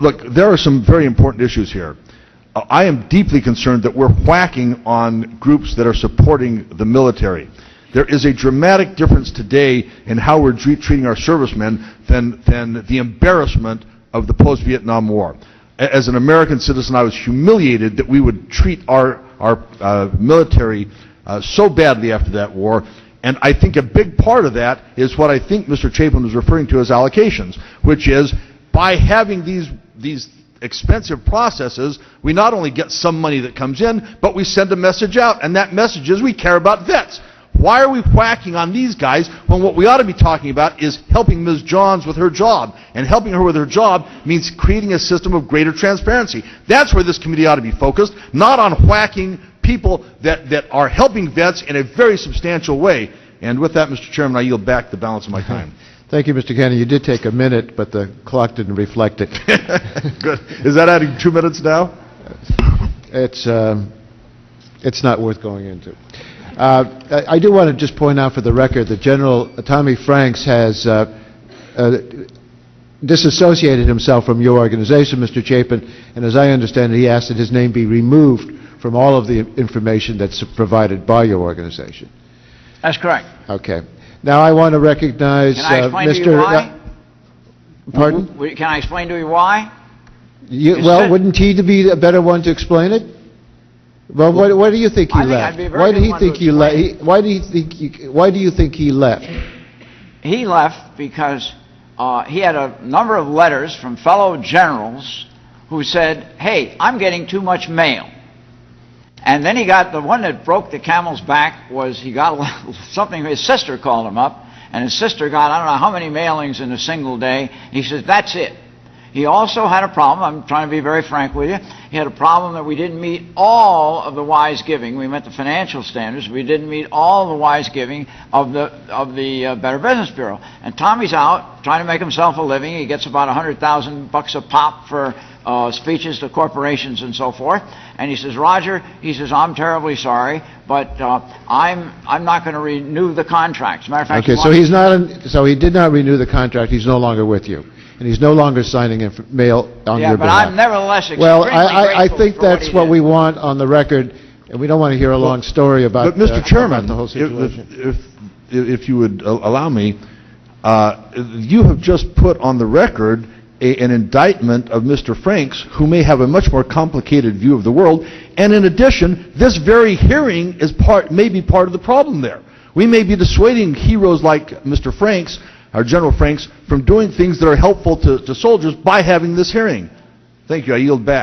Look, there are some very important issues here. I am deeply concerned that we're whacking on groups that are supporting the military. There is a dramatic difference today in how we're treating our servicemen than the embarrassment of the post-Vietnam War. As an American citizen, I was humiliated that we would treat our military so badly after that war. And I think a big part of that is what I think Mr. Chapin was referring to as allocations, which is by having these expensive processes, we not only get some money that comes in, but we send a message out, and that message is we care about vets. Why are we whacking on these guys when what we ought to be talking about is helping Ms. Johns with her job? And helping her with her job means creating a system of greater transparency. That's where this committee ought to be focused, not on whacking people that are helping vets in a very substantial way. And with that, Mr. Chairman, I yield back the balance of my time. Thank you, Mr. Cannon. You did take a minute, but the clock didn't reflect it. Good. Is that adding 2 minutes now? It's not worth going into. I do want to just point out for the record that General Tommy Franks has disassociated himself from your organization, Mr. Chapin, and as I understand it, he asked that his name be removed from all of the information that's provided by your organization. That's correct. Okay. Now I want to recognize Can I explain Mr. to you why? Pardon? Can I explain to you why? Well, wouldn't he be a better one to explain it? Well, why do you think he left? Why do you think he left? Why do you think he left? He left because he had a number of letters from fellow generals who said, "Hey, I'm getting too much mail." And then he got the one that broke the camel's back was he got something. His sister called him up, and his sister got I don't know how many mailings in a single day. He says, "That's it." He also had a problem. I'm trying to be very frank with you. He had a problem that we didn't meet all of the wise giving. We met the financial standards. We didn't meet all the wise giving of the Better Business Bureau. And Tommy's out trying to make himself a living. He gets about $100,000 a pop for speeches to corporations and so forth. And he says, "Roger," he says, "I'm terribly sorry, but I'm not going to renew the contract." As a matter of fact, okay, so he did not renew the contract. He's no longer with you. And he's no longer signing mail on your behalf. Yeah, but I'm nevertheless extremely well, I think that's what we want on the record, and we don't want to hear a long story about, but Mr. Chairman, the whole situation. if you would allow me, you have just put on the record an indictment of Mr. Franks, who may have a much more complicated view of the world, and in addition, this very hearing is may be part of the problem there. We may be dissuading heroes like Mr. Franks, our General Franks, from doing things that are helpful to soldiers by having this hearing. Thank you. I yield back.